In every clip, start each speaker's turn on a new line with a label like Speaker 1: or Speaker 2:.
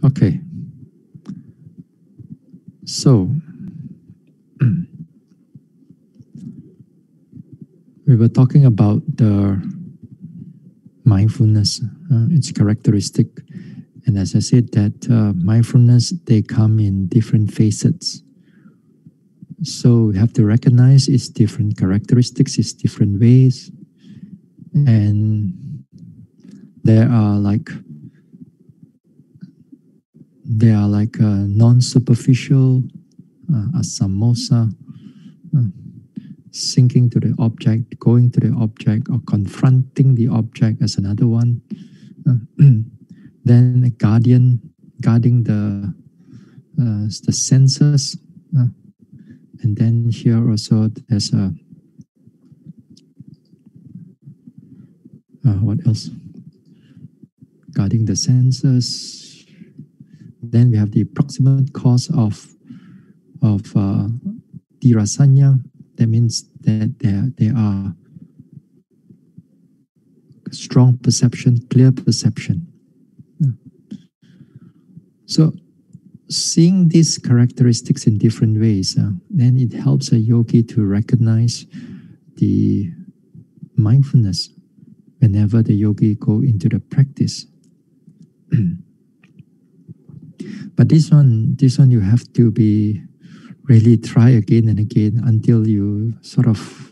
Speaker 1: Okay. So, we were talking about the mindfulness, its characteristic. And as I said, that mindfulness, they come in different facets. So we have to recognize its different characteristics, its different ways. And there are like non-superficial, asamosa, sinking to the object, going to the object, or confronting the object as another one. Then a guardian, guarding the senses. And then here also there's a, what else? Guarding the senses. Then we have the proximate cause of dirasanya. That means that there are strong perception, clear perception. So seeing these characteristics in different ways, then it helps a yogi to recognize the mindfulness whenever the yogi go into the practice. But this one you have to be really try again and again until you sort of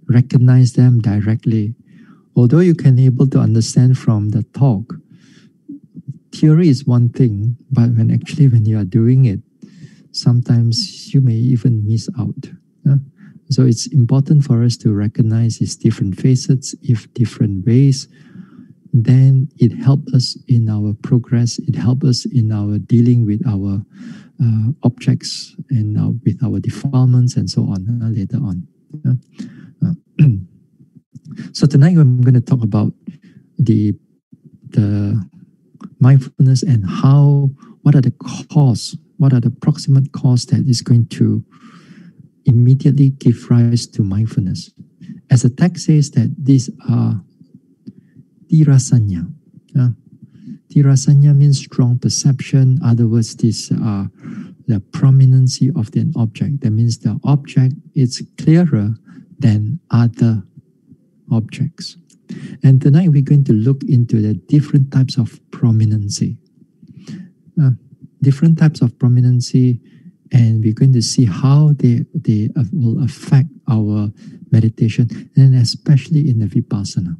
Speaker 1: recognize them directly. Although you can able to understand from the talk, theory is one thing, but when you are doing it, sometimes you may even miss out. So it's important for us to recognize its different facets, if different ways. Then it helps us in our progress. It helps us in our dealing with our objects and with our defilements and so on later on. So tonight I'm going to talk about the mindfulness and what are the proximate cause that is going to immediately give rise to mindfulness. As the text says that these are tirasanya. Tirasanya means strong perception. In other words, these are the prominency of the object. That means the object is clearer than other objects. And tonight we're going to look into the different types of prominency. Different types of prominency, and we're going to see how they will affect our meditation, and especially in the vipassana.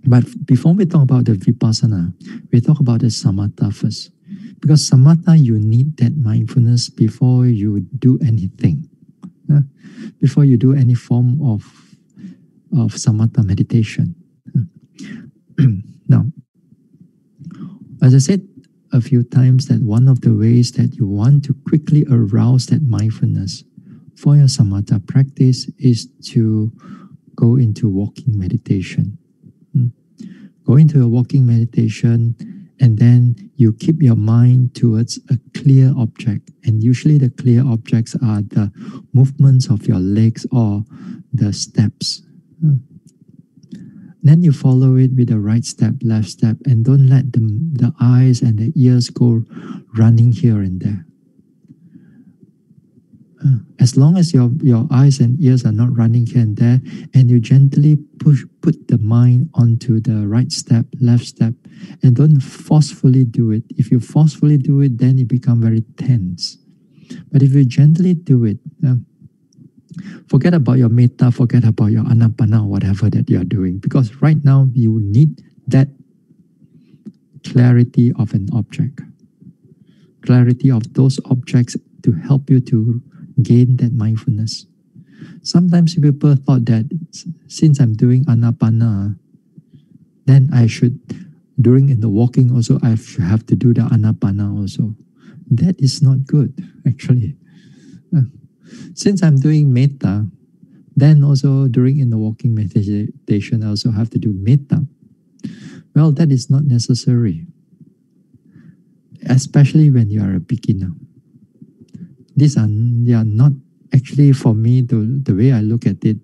Speaker 1: But before we talk about the vipassana, we talk about the samatha first. Because samatha, you need that mindfulness before you do anything. Before you do any form of samatha meditation. Now, as I said a few times, that one of the ways that you want to quickly arouse that mindfulness for your samatha practice is to go into walking meditation. Go into a walking meditation, and then you keep your mind towards a clear object. And usually the clear objects are the movements of your legs or the steps. Then you follow it with the right step, left step, and don't let the eyes and the ears go running here and there. As long as your eyes and ears are not running here and there, and you gently put the mind onto the right step, left step, and don't forcefully do it. If you forcefully do it, then it becomes very tense. But if you gently do it, forget about your metta, forget about your anapana, whatever that you are doing, because right now you need that clarity of an object, clarity of those objects to help you to gain that mindfulness. Sometimes people thought that since I'm doing anapana, then I should, during in the walking also, I have to do the anapana also. That is not good, actually. Since I'm doing metta, then also during in the walking meditation, I also have to do metta. Well, that is not necessary, especially when you are a beginner. They are not actually, for me, the way I look at it.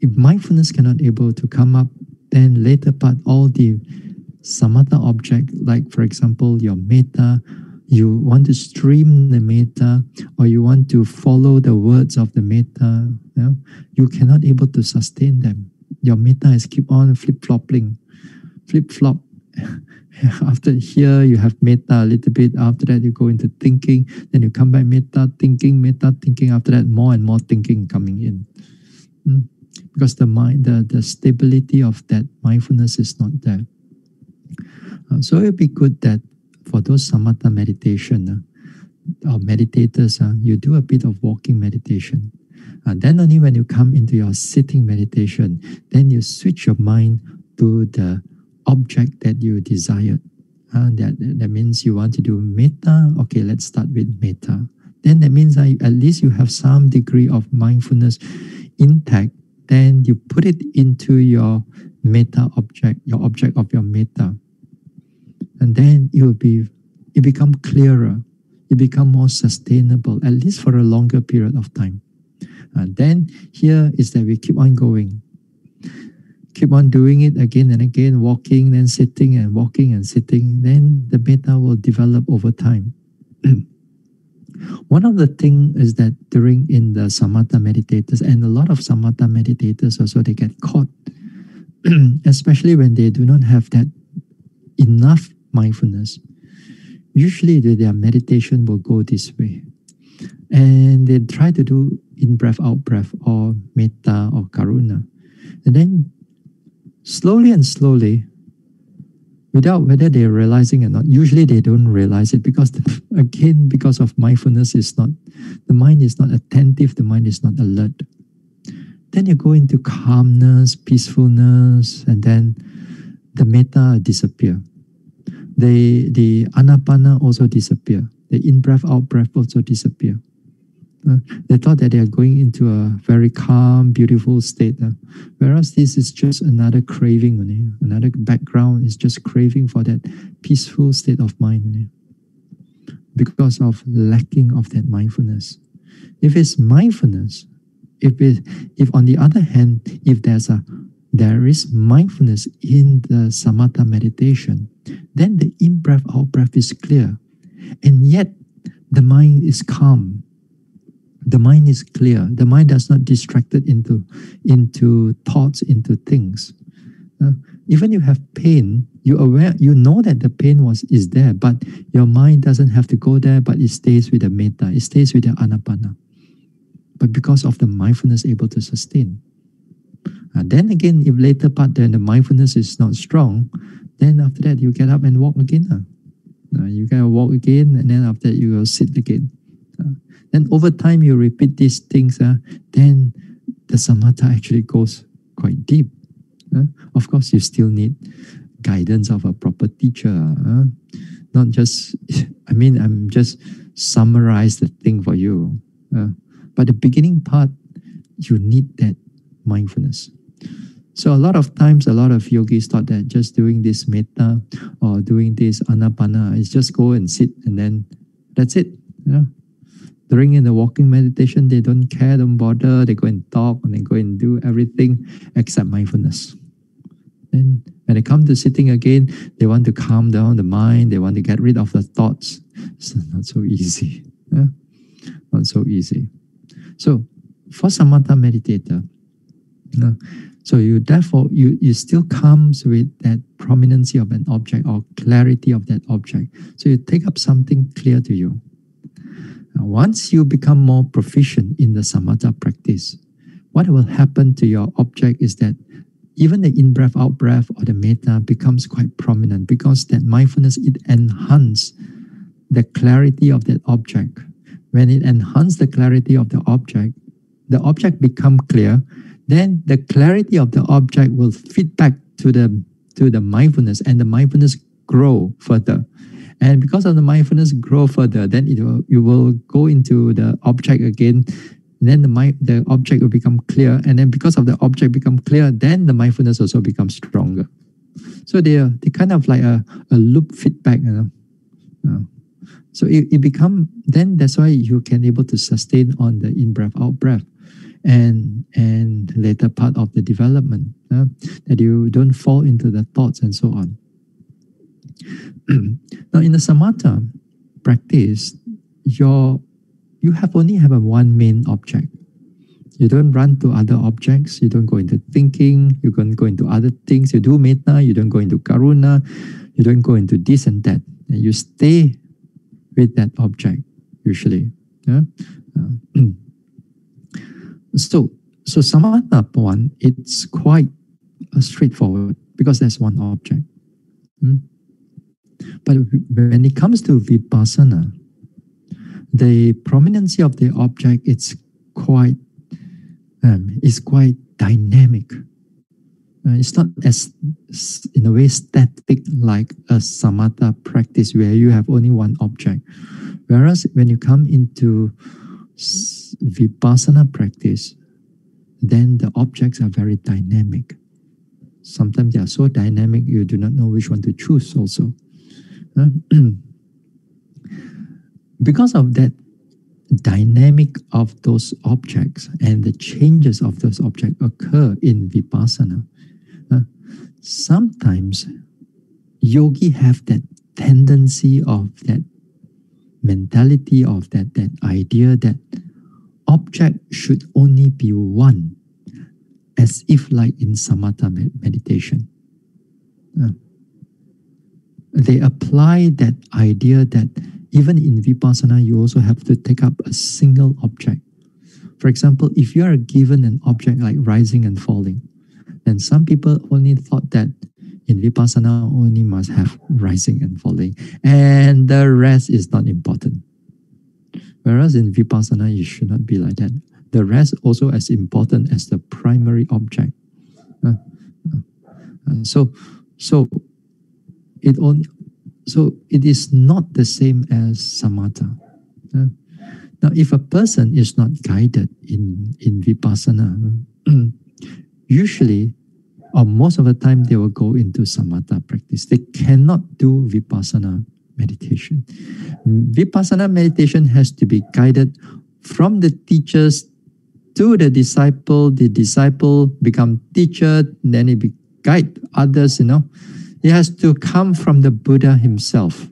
Speaker 1: If mindfulness cannot able to come up, then later part, all the samatha object, like for example, your metta, you want to stream the metta, or you want to follow the words of the metta, you cannot able to sustain them. Your metta is keep on flip-flopping, flip-flop. After here, you have metta a little bit. After that, you go into thinking. Then you come back metta, thinking, metta, thinking. After that, more and more thinking coming in. Because the mind, the stability of that mindfulness is not there. So it would be good that for those samatha meditation or meditators, you do a bit of walking meditation. Then only when you come into your sitting meditation, then you switch your mind to the object that you desired. That means you want to do metta. Okay, let's start with metta. Then that means at least you have some degree of mindfulness intact. Then you put it into your metta object, your object of your metta. And then it become clearer. It become more sustainable, at least for a longer period of time. And then here is that we keep on going. Keep on doing it again and again, walking, then sitting and walking and sitting. Then the metta will develop over time. One of the things is that in the samatha meditators, and a lot of samatha meditators also, they get caught, especially when they do not have that enough mindfulness. Usually their meditation will go this way. And they try to do in-breath, out-breath, or metta, or karuna. And then slowly and slowly, without whether they're realizing or not, usually they don't realize it because, again, because of mindfulness the mind is not attentive, the mind is not alert. Then you go into calmness, peacefulness, and then the metta disappear. The anapana also disappear. The in-breath, out-breath also disappear. They thought that they are going into a very calm, beautiful state. Whereas this is just another craving, another background is just craving for that peaceful state of mind. Because of lacking of that mindfulness. If it's mindfulness, if on the other hand, if there is mindfulness in the samatha meditation, then the in-breath, out-breath is clear. And yet, the mind is calm. The mind is clear. The mind does not distracted into thoughts, into things. Even you have pain, you're aware, you know that the pain is there, but your mind doesn't have to go there, but it stays with the metta, it stays with the anapana. But because of the mindfulness able to sustain. Then again, if later part, then the mindfulness is not strong, then after that you get up and walk again. You gotta walk again, and then after that you will sit again. Then over time you repeat these things, then the samatha actually goes quite deep. Of course, you still need guidance of a proper teacher. Not just, I'm just summarize the thing for you. But the beginning part, you need that mindfulness. So a lot of times, a lot of yogis thought that just doing this metta or doing this anapana is just go and sit and then that's it. During in the walking meditation, they don't care, don't bother. They go and talk and they go and do everything except mindfulness. Then when they come to sitting again, they want to calm down the mind. They want to get rid of the thoughts. It's not so easy. Not so easy. So for samatha meditator, so you still comes with that prominency of an object or clarity of that object. So you take up something clear to you. Now, once you become more proficient in the samatha practice, what will happen to your object is that even the in-breath, out-breath or the metta becomes quite prominent because that mindfulness, it enhances the clarity of that object. When it enhances the clarity of the object become clear, then the clarity of the object will feed back to the mindfulness, and the mindfulness grow further. And because of the mindfulness grow further, then you will go into the object again. And then the object will become clear. And then because of the object become clear, then the mindfulness also becomes stronger. So they kind of like a loop feedback, So it become, then that's why you can able to sustain on the in-breath, out-breath. and later part of the development, that you don't fall into the thoughts and so on. Now, in the samatha practice, you only have a one main object. You don't run to other objects. You don't go into thinking. You don't go into other things. You do metta. You don't go into karuna. You don't go into this and that. And you stay with that object usually. Yeah? So samatha one, it's quite straightforward because there's one object. But when it comes to vipassana, the prominency of the object is quite dynamic. It's not as, in a way, static like a samatha practice where you have only one object. Whereas when you come into vipassana practice, then the objects are very dynamic. Sometimes they are so dynamic you do not know which one to choose also. Because of that dynamic of those objects and the changes of those objects occur in vipassana, sometimes yogi have that tendency of that mentality of that idea that object should only be one, as if like in samatha meditation. They apply that idea that even in vipassana, you also have to take up a single object. For example, if you are given an object like rising and falling, then some people only thought that in vipassana only must have rising and falling, and the rest is not important. Whereas in vipassana, it should not be like that. The rest also as important as the primary object. So it is not the same as samatha. Now, if a person is not guided in vipassana, usually, or most of the time, they will go into samatha practice. They cannot do vipassana meditation. Vipassana meditation has to be guided from the teachers to the disciple become teacher, then it guide others, It has to come from the Buddha himself.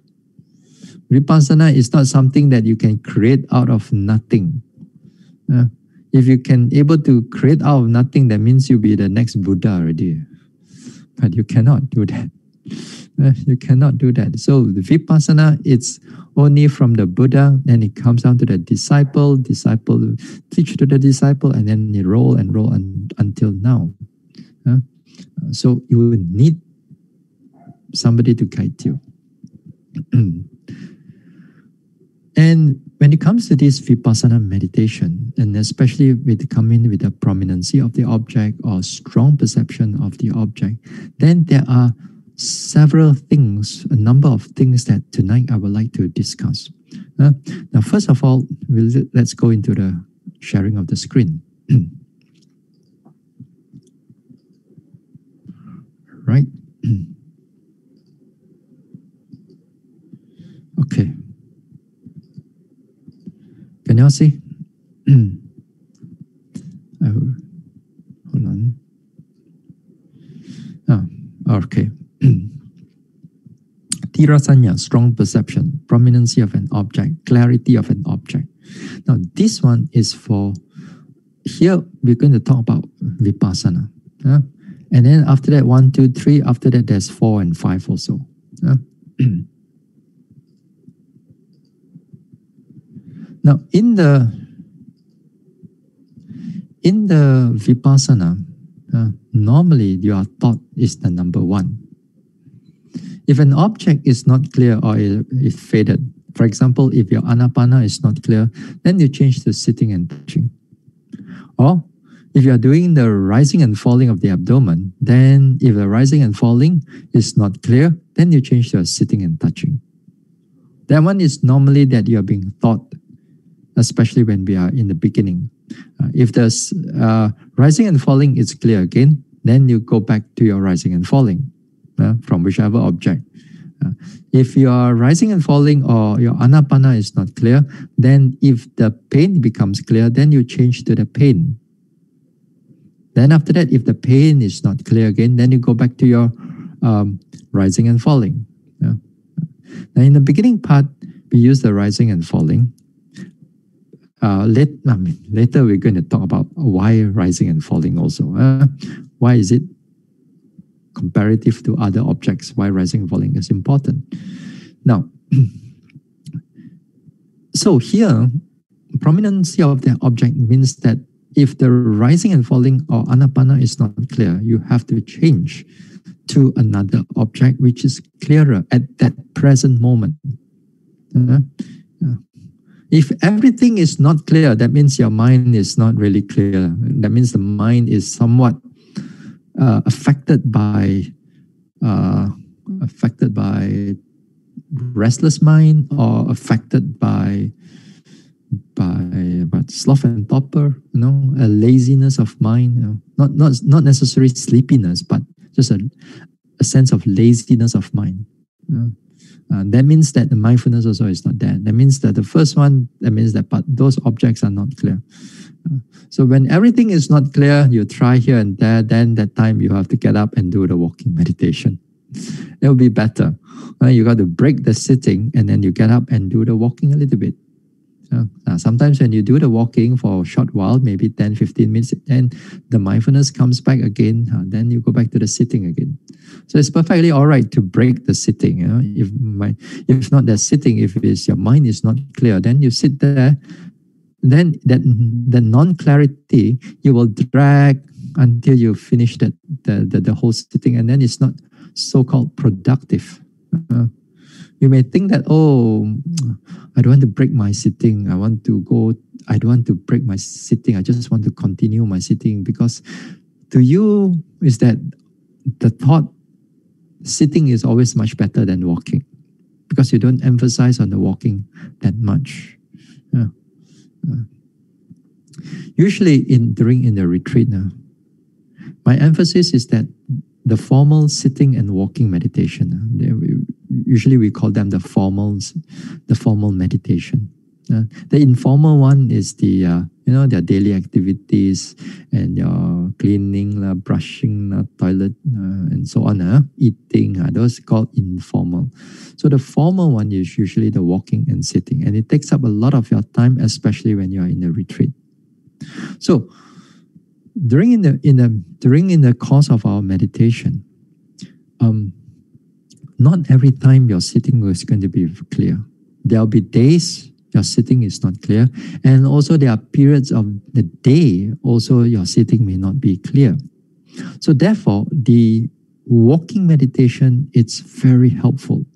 Speaker 1: Vipassana is not something that you can create out of nothing. If you can able to create out of nothing, that means you'll be the next Buddha already. But you cannot do that. You cannot do that. So the vipassana, it's only from the Buddha, then it comes down to the disciple teach to the disciple, and then you roll until now. So you will need somebody to guide you. And when it comes to this vipassana meditation, and especially with coming with the prominency of the object or strong perception of the object, then there are several things, a number of things that tonight I would like to discuss. Now, first of all, let's go into the sharing of the screen. Right? Okay. Can you all see? Hold on. Okay. Tirasanya, strong perception, prominency of an object, clarity of an object. Now, this one is for, here we're going to talk about vipassana. And then after that, 1, 2, 3, after that, there's 4 and 5 also. Now, in the vipassana, normally your thought is the number 1. If an object is not clear or is faded, for example, if your anapana is not clear, then you change to sitting and touching. Or if you are doing the rising and falling of the abdomen, then if the rising and falling is not clear, then you change to sitting and touching. That one is normally that you are being taught, especially when we are in the beginning. If the rising and falling is clear again, then you go back to your rising and falling from whichever object. If your rising and falling or your anapana is not clear, then if the pain becomes clear, then you change to the pain. Then after that, if the pain is not clear again, then you go back to your rising and falling. Yeah. Now in the beginning part, we use the rising and falling. Later we're going to talk about why rising and falling also. Why is it comparative to other objects? Why rising and falling is important. Now, so here, prominency of the object means that if the rising and falling or anapana is not clear, you have to change to another object which is clearer at that present moment. If everything is not clear, that means your mind is not really clear. That means the mind is somewhat affected by restless mind, or affected by sloth and torpor, a laziness of mind, not necessarily sleepiness, but just a sense of laziness of mind. That means that the mindfulness also is not there. That means that the first one, that means that but those objects are not clear. So when everything is not clear, you try here and there, then that time you have to get up and do the walking meditation. It will be better. You got to break the sitting and then you get up and do the walking a little bit. Sometimes when you do the walking for a short while, maybe 10, 15 minutes, then the mindfulness comes back again, then you go back to the sitting again. So it's perfectly all right to break the sitting. If not that sitting, if your mind is not clear, then you sit there, then the non-clarity, you will drag until you finish the whole sitting, and then it's not so-called productive. You may think that, I don't want to break my sitting. I don't want to break my sitting. I just want to continue my sitting, because to you is that the thought sitting is always much better than walking, because you don't emphasize on the walking that much. Usually during the retreat, my emphasis is that the formal sitting and walking meditation, usually we call them the formal meditation. The informal one is their daily activities and your cleaning, brushing, toilet, and so on, eating. Those are called informal. So the formal one is usually the walking and sitting, and it takes up a lot of your time, especially when you are in a retreat. So during the course of our meditation, not every time your sitting is going to be clear. There will be days your sitting is not clear, and also there are periods of the day also your sitting may not be clear. So therefore, the walking meditation, it's very helpful.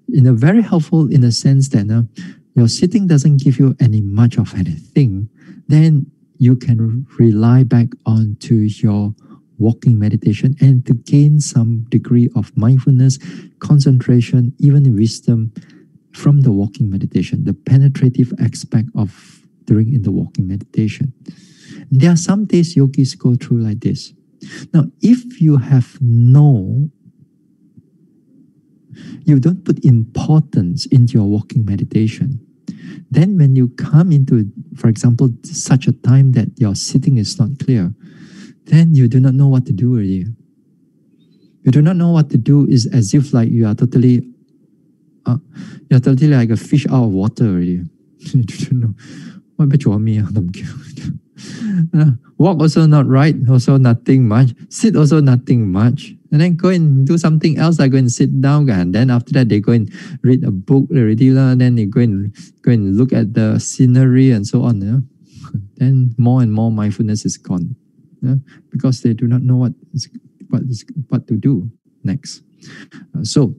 Speaker 1: Very helpful in the sense that your sitting doesn't give you much of anything, then you can rely back onto your walking meditation and to gain some degree of mindfulness, concentration, even wisdom from the walking meditation, the penetrative aspect of doing in the walking meditation. There are some days yogis go through like this. Now, if you you don't put importance into your walking meditation, then when you come into, for example, such a time that your sitting is not clear, then you do not know what to do already. You do not know what to do is as if like you are totally like a fish out of water already. You don't know. Walk also not right, also nothing much. Sit also nothing much. And then go and do something else, like go and sit down, and then after that they go and read a book already, then they go and look at the scenery and so on. Then more and more mindfulness is gone, because they do not know what to do next. So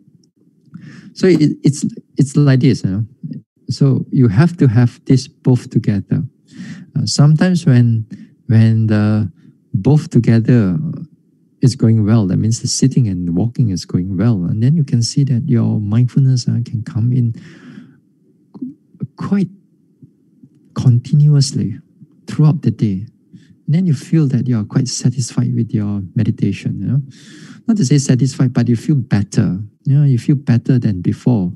Speaker 1: it's like this. So you have to have this both together. Sometimes when the both together is going well, that means the sitting and walking is going well, and then you can see that your mindfulness can come in quite continuously throughout the day. And then you feel that you are quite satisfied with your meditation. Not to say satisfied, but you feel better. You feel better than before.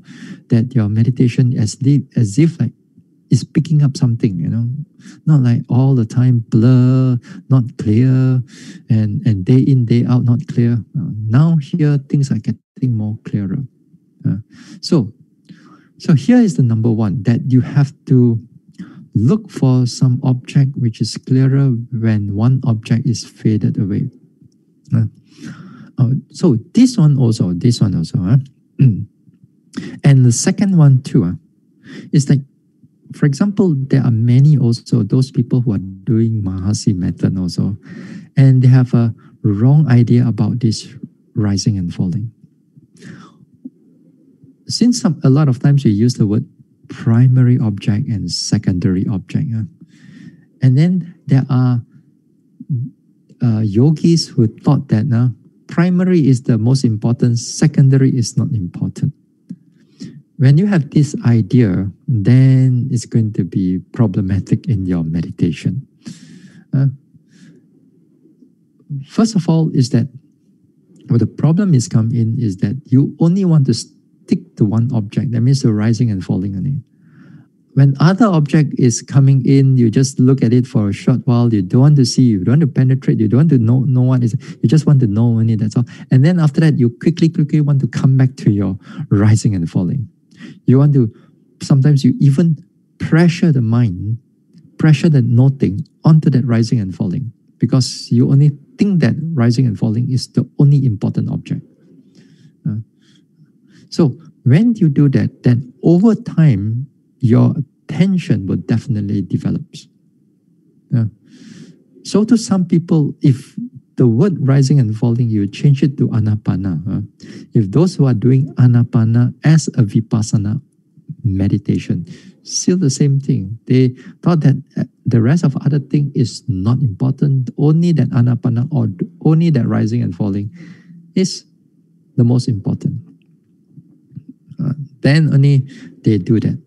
Speaker 1: That your meditation as if like is picking up something, not like all the time blur, not clear, and day in, day out, not clear. Now here, things are getting more clearer. So here is the number one, that you have to look for some object which is clearer when one object is faded away. So this one also. And the second one too, is that, for example, there are many also those people who are doing Mahasi method also, and they have a wrong idea about this rising and falling. Since a lot of times we use the word primary object and secondary object, and then there are yogis who thought that primary is the most important, secondary is not important. When you have this idea, then it's going to be problematic in your meditation. First of all, is that where the problem is come in is that you only want to stick to one object. That means the rising and falling only. When other object is coming in, you just look at it for a short while. You don't want to see, you don't want to penetrate, you don't want to know what is. You just want to know only, that's all. And then after that, you quickly want to come back to your rising and falling. You want to, sometimes you even pressure the mind, pressure that noting onto that rising and falling, because you only think that rising and falling is the only important object. So when you do that, then over time, your attention will definitely develop. So to some people, if the word rising and falling, you change it to anapana. If those who are doing anapana as a vipassana meditation, still the same thing. They thought that the rest of other thing is not important. Only that anapana or only that rising and falling is the most important. Then only they do that.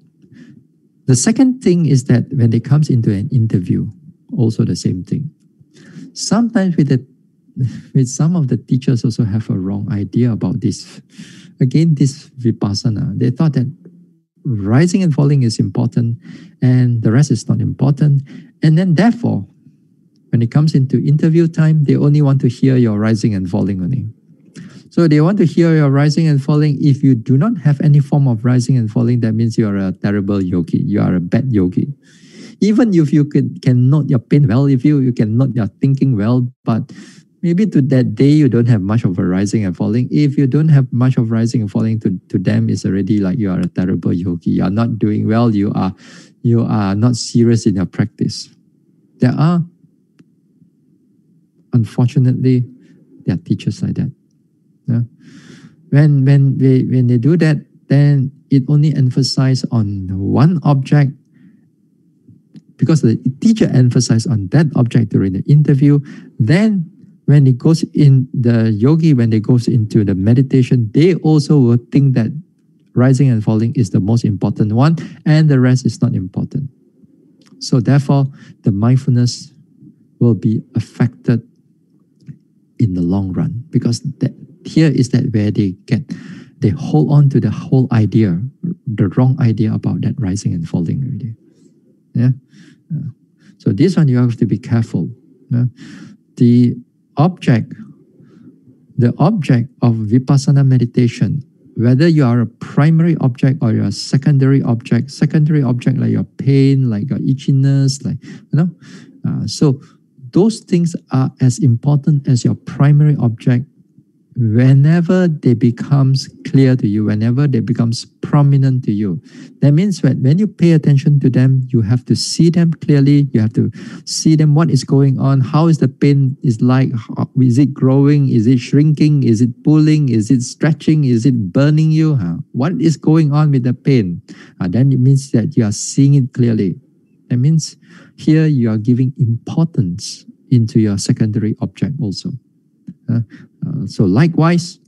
Speaker 1: The second thing is that when they comes into an interview, also the same thing. Sometimes with some of the teachers also have a wrong idea about this. Again, this vipassana. They thought that rising and falling is important and the rest is not important. And then therefore, when it comes into interview time, they only want to hear your rising and falling only. So they want to hear your rising and falling. If you do not have any form of rising and falling, that means you are a terrible yogi. You are a bad yogi. Even if you can note your pain well, if you can note your thinking well, but maybe to that day you don't have much of a rising and falling. If you don't have much of rising and falling, to them it's already like you are a terrible yogi. You are not doing well. You are not serious in your practice. There are, unfortunately, there are teachers like that. When they do that, then it only emphasizes on one object, because the teacher emphasized on that object during the interview. Then when it goes in, the yogi, when they goes into the meditation, they also will think that rising and falling is the most important one and the rest is not important. So therefore, the mindfulness will be affected in the long run, because here is that where they hold on to the whole idea, the wrong idea about that rising and falling already. So this one you have to be careful. The object of vipassana meditation, whether you are a primary object or you are a secondary object like your pain, like your itchiness, so those things are as important as your primary object. Whenever they becomes clear to you, whenever they becomes prominent to you, that means when you pay attention to them, you have to see them clearly. You have to see them, what is going on, how is the pain is like, is it growing, is it shrinking, is it pulling, is it stretching, is it burning you? What is going on with the pain? Then it means that you are seeing it clearly. That means here you are giving importance into your secondary object also. So likewise,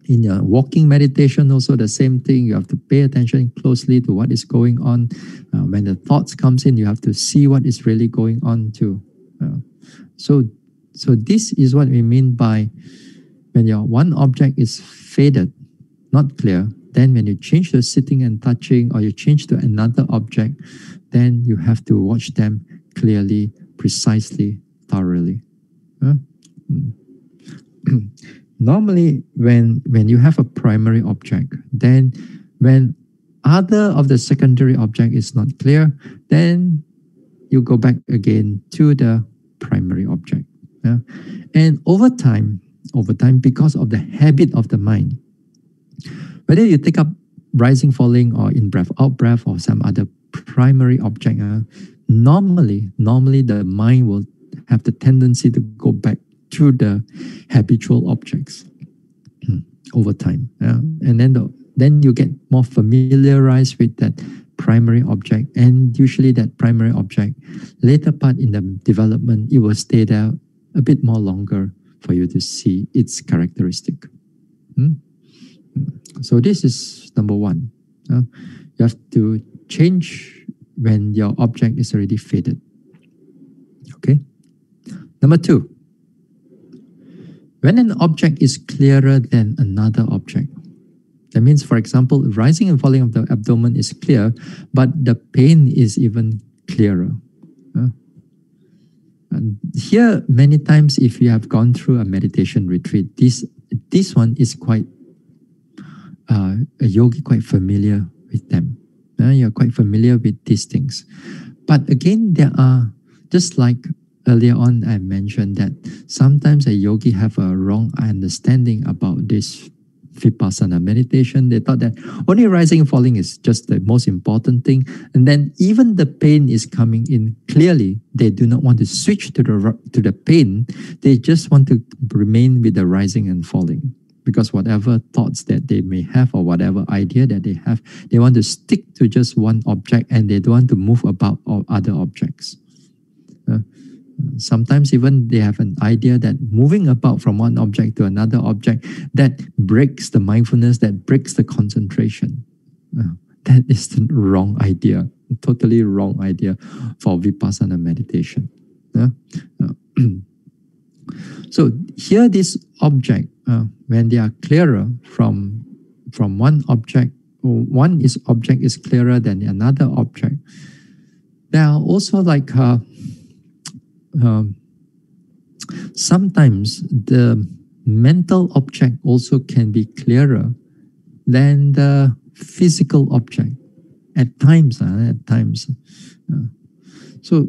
Speaker 1: in your walking meditation also the same thing. You have to pay attention closely to what is going on. When the thoughts comes in, you have to see what is really going on too. So this is what we mean by when your one object is faded, not clear, Then when you change to sitting and touching, or you change to another object, then you have to watch them clearly, precisely, thoroughly. Normally, when you have a primary object, then when other of the secondary object is not clear, then you go back again to the primary object. And over time, because of the habit of the mind, whether you take up rising, falling, or in breath, out breath, or some other primary object, normally the mind will have the tendency to go back to the habitual objects over time. And then you get more familiarized with that primary object, and usually that primary object, later part in the development, it will stay there a bit more longer for you to see its characteristic. So this is number one. You have to change when your object is already faded. Okay. Number two, when an object is clearer than another object. That means, for example, rising and falling of the abdomen is clear, but the pain is even clearer. And here, many times, if you have gone through a meditation retreat, this one is quite, a yogi quite familiar with them. You're quite familiar with these things. But again, there are, just like earlier on I mentioned, that sometimes a yogi have a wrong understanding about this Vipassana meditation. They thought that only rising and falling is just the most important thing. And then even the pain is coming in clearly, they do not want to switch to the pain. They just want to remain with the rising and falling. Because whatever thoughts that they may have or whatever idea that they have, they want to stick to just one object and they don't want to move about all other objects. Sometimes even they have an idea that moving about from one object to another object, that breaks the mindfulness, that breaks the concentration. That is the wrong idea, totally wrong idea for Vipassana meditation. So here this object, when they are clearer from one object, or object is clearer than another object, there are also like sometimes the mental object also can be clearer than the physical object at times. So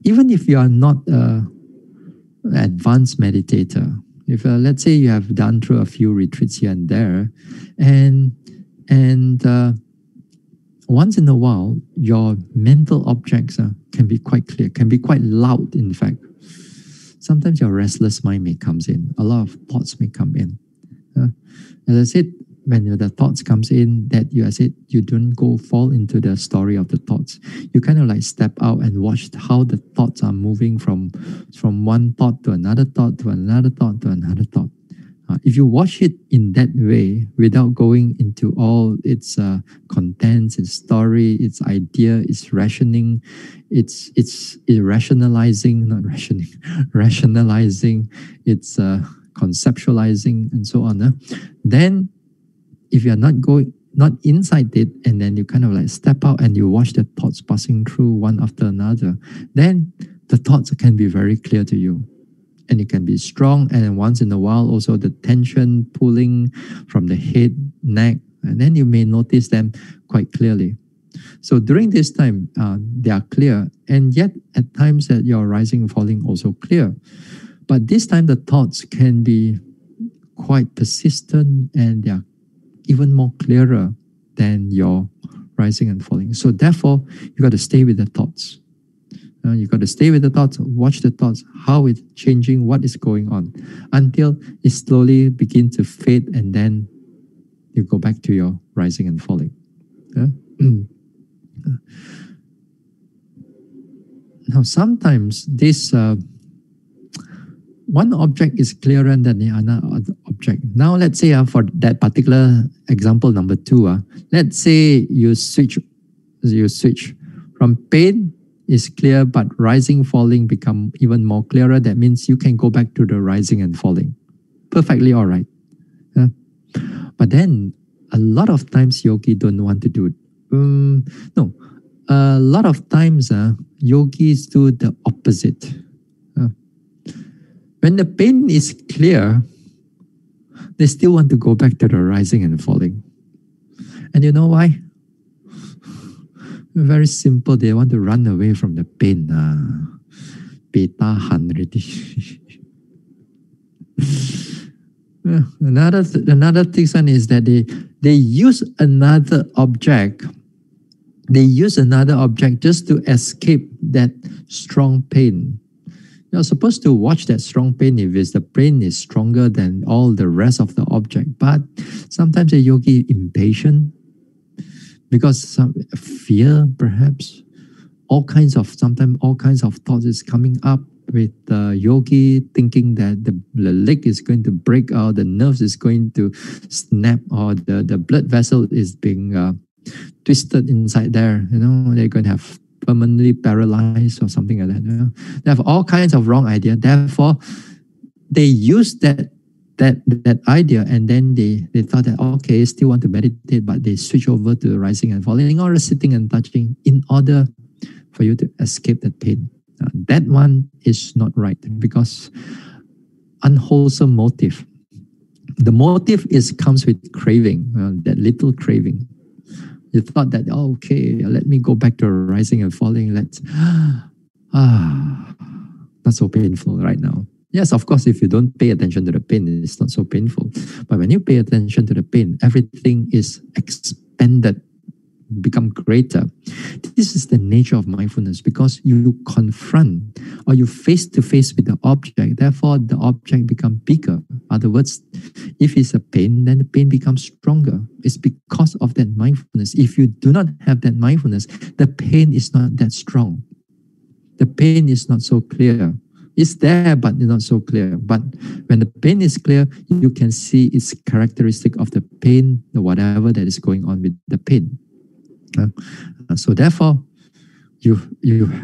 Speaker 1: even if you are not an advanced meditator, if let's say you have done through a few retreats here and there, and once in a while, your mental objects can be quite clear, can be quite loud, in fact. Sometimes your restless mind may come in. A lot of thoughts may come in. As I said, when the thoughts comes in, that you don't fall into the story of the thoughts. You kind of like step out and watch how the thoughts are moving from one thought to another thought, to another thought, to another thought. If you watch it in that way, without going into all its contents, its story, its idea, its rationing, its rationalizing, its conceptualizing, and so on, then if you are not inside it, and then you kind of like step out and you watch the thoughts passing through one after another, then the thoughts can be very clear to you. And it can be strong, and once in a while also the tension pulling from the head, neck, and then you may notice them quite clearly. So during this time, they are clear, and yet at times that your rising and falling also clear. But this time the thoughts can be quite persistent, and they are even more clearer than your rising and falling. So therefore, you got to stay with the thoughts. You got to stay with the thoughts, watch the thoughts, how it's changing, what is going on, until it slowly begins to fade, and then you go back to your rising and falling. Now, sometimes this one object is clearer than the other object. Now, let's say for that particular example, number 2, let's say you switch from pain is clear, but rising, falling become even more clearer. That means you can go back to the rising and falling. Perfectly all right. But then a lot of times yogi don't want to do it. No, a lot of times yogis do the opposite. When the pain is clear, they still want to go back to the rising and falling. And you know why? Very simple. They want to run away from the pain. Tahan already. Another thing is that they use another object. They use another object just to escape that strong pain. You're supposed to watch that strong pain if the pain is stronger than all the rest of the object. But sometimes a yogi impatient because some fear, perhaps, sometimes all kinds of thoughts is coming up with the yogi thinking that the leg is going to break or the nerves is going to snap or the blood vessel is being twisted inside there. They're going to have permanently paralyzed or something like that. They have all kinds of wrong idea. Therefore, they use that idea and then they thought that, okay, still want to meditate, but they switch over to rising and falling or sitting and touching in order for you to escape that pain. That one is not right because unwholesome motive. The motive comes with craving, that little craving. You thought that, okay, let me go back to rising and falling. Not so painful right now. Yes, of course, if you don't pay attention to the pain, it's not so painful. But when you pay attention to the pain, everything is expanded, become greater. This is the nature of mindfulness because you confront or you face to face with the object. Therefore, the object becomes bigger. In other words, if it's a pain, then the pain becomes stronger. It's because of that mindfulness. If you do not have that mindfulness, the pain is not that strong. The pain is not so clear. It's there, but it's not so clear. But when the pain is clear, you can see its characteristic of the pain, the whatever that is going on with the pain. So therefore, you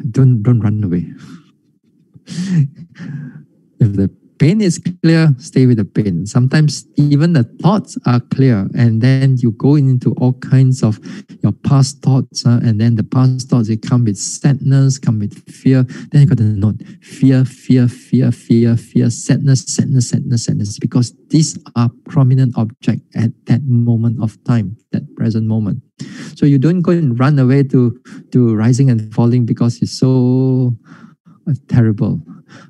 Speaker 1: don't run away. If the pain is clear, stay with the pain. Sometimes even the thoughts are clear, and then you go into all kinds of your past thoughts, and then the past thoughts, they come with sadness, come with fear. Then you got to note fear, sadness, because these are prominent objects at that moment of time, that present moment. So you don't go and run away to rising and falling because it's so terrible.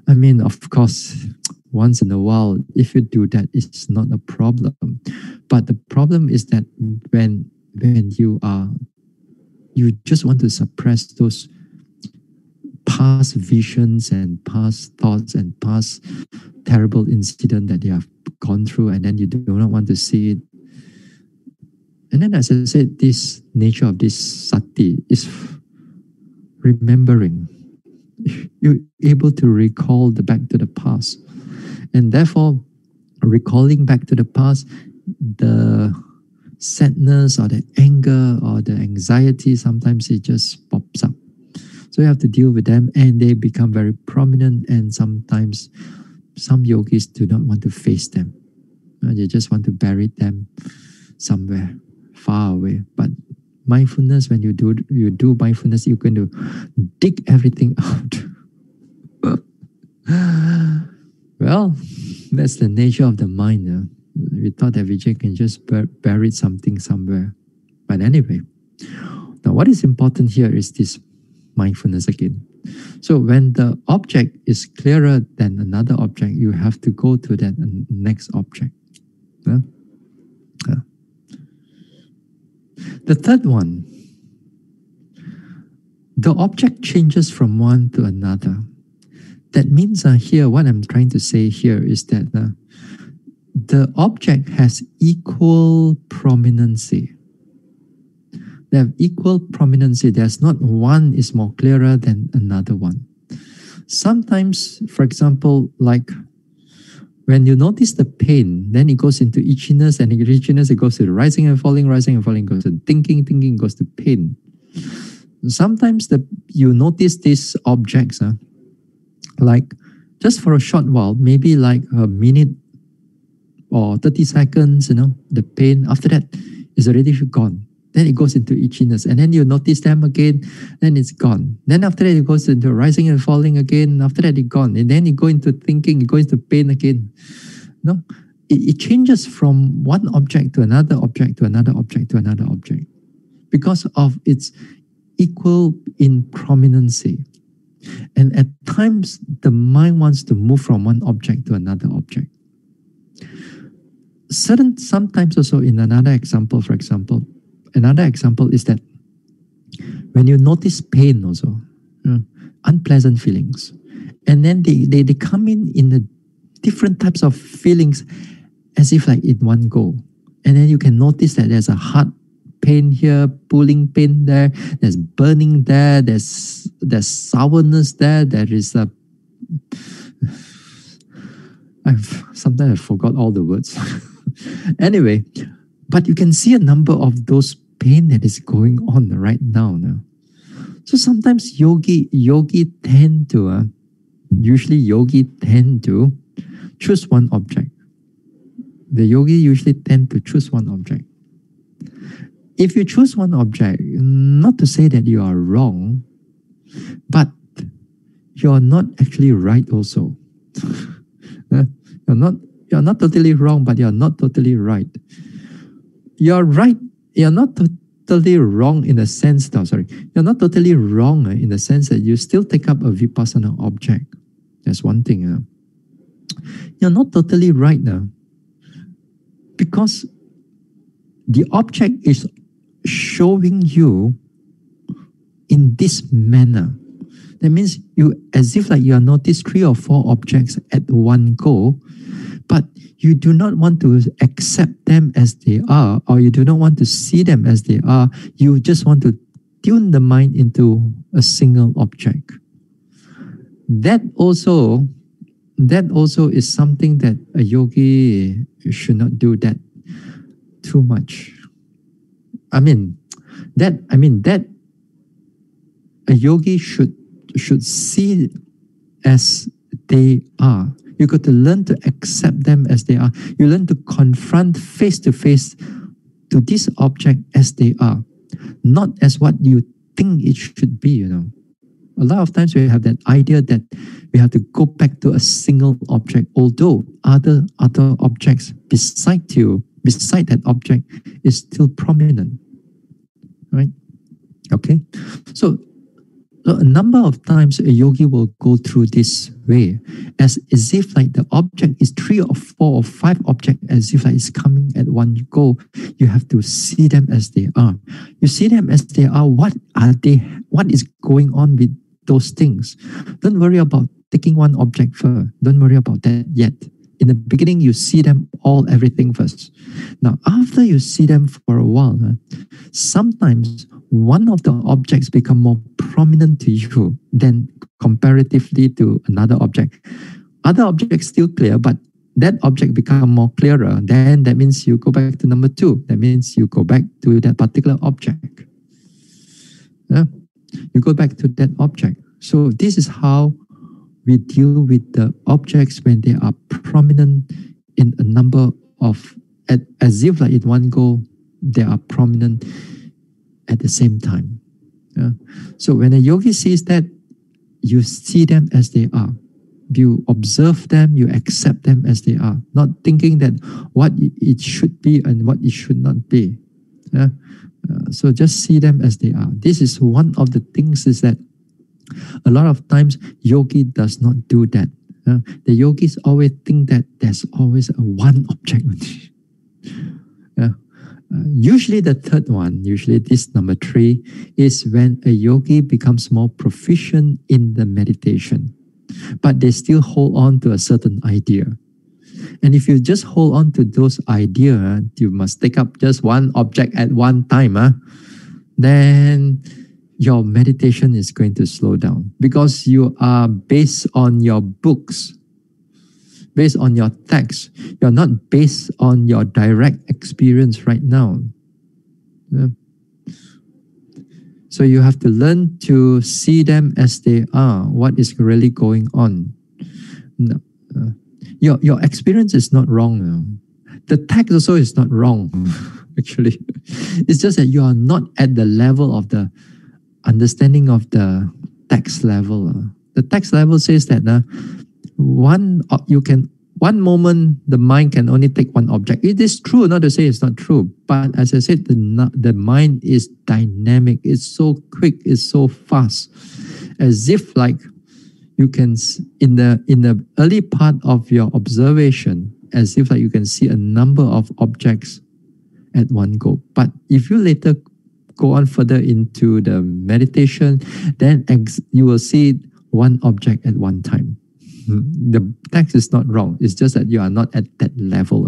Speaker 1: I mean, of course, once in a while, if you do that, it's not a problem. But the problem is that when you just want to suppress those past visions and past thoughts and past terrible incident that you have gone through, and then you do not want to see it. And then, as I said, this nature of this sati is remembering. You're able to recall back to the past. And therefore, recalling back to the past, the sadness or the anger or the anxiety, sometimes it just pops up. So you have to deal with them and they become very prominent, and sometimes some yogis do not want to face them. They just want to bury them somewhere far away. But mindfulness, when you do mindfulness, you're going to dig everything out. Well, that's the nature of the mind. We thought that we can just bury something somewhere. But anyway, now what is important here is this mindfulness again. So when the object is clearer than another object, you have to go to that next object. The third one, the object changes from one to another. That means here, what I'm trying to say here is that the object has equal prominency. They have equal prominency. There's not one is more clearer than another one. Sometimes, for example, like when you notice the pain, then it goes into itchiness, and itchiness, it goes to rising and falling goes to thinking goes to pain. Sometimes you notice these objects, like just for a short while, maybe like a minute or 30 seconds, the pain. After that, it's already gone. Then it goes into itchiness, and then you notice them again, then it's gone. Then after that, it goes into rising and falling again. After that, it's gone. And then you go into thinking, it goes into pain again. No, it changes from one object to another object to another object to another object because of its equal in prominency. And at times, the mind wants to move from one object to another object. Sometimes also in another example, for example, another example is that when you notice pain also, unpleasant feelings, and then they come in the different types of feelings as if like in one go. And then you can notice that there's a heart pain here, pulling pain there, there's burning there, there's sourness there, there is a... Sometimes I forgot all the words. Anyway, but you can see a number of those pain that is going on right now. So sometimes yogi tend to choose one object. The yogi usually tend to choose one object. If you choose one object, not to say that you are wrong, but you are not actually right also. You're not totally wrong, but you're not totally right. You're right. You're not totally wrong in the sense, you're not totally wrong in the sense that you still take up a vipassana object. That's one thing. You're not totally right now. Because the object is showing you in this manner. That means as if like you notice 3 or 4 objects at one go, but you do not want to accept them as they are, or you do not want to see them as they are. You just want to tune the mind into a single object. That also is something that a yogi should not do that too much. That a yogi should see as they are. You got to learn to accept them as they are. You learn to confront face to face to this object as they are, not as what you think it should be. A lot of times we have that idea that we have to go back to a single object, although other objects beside that object is still prominent. Right? Okay? So a number of times a yogi will go through this way, as if like the object is 3 or 4 or 5 objects, as if like it's coming at one go. You have to see them as they are. You see them as they are. What are they? What is going on with those things? Don't worry about taking one object first. Don't worry about that yet. In the beginning, you see them all, everything first. Now, after you see them for a while, sometimes one of the objects become more prominent to you than comparatively to another object. Other objects still clear, but that object become more clearer. Then that means you go back to number 2. That means you go back to that particular object. You go back to that object. So this is how we deal with the objects when they are prominent in a number of, as if like in one go, they are prominent at the same time. So when a yogi sees that, you see them as they are. You observe them, you accept them as they are, not thinking that what it should be and what it should not be. So just see them as they are. This is one of the things is that a lot of times yogi does not do that. The yogis always think that there's always a one object. Usually the third one, usually this number 3, is when a yogi becomes more proficient in the meditation, but they still hold on to a certain idea. And if you just hold on to those ideas, you must take up just one object at one time, then your meditation is going to slow down because you are based on your books, based on your text. You're not based on your direct experience right now. So you have to learn to see them as they are, what is really going on. Your experience is not wrong. The text also is not wrong. actually. It's just that you are not at the level of the understanding of the text level. The text level says that one moment the mind can only take one object. It is true, not to say it's not true, but as I said, the mind is dynamic. It's so quick. It's so fast, as if like you can in the early part of your observation, as if like you can see a number of objects at one go. But if you later go on further into the meditation, then you will see one object at one time. The text is not wrong. It's just that you are not at that level.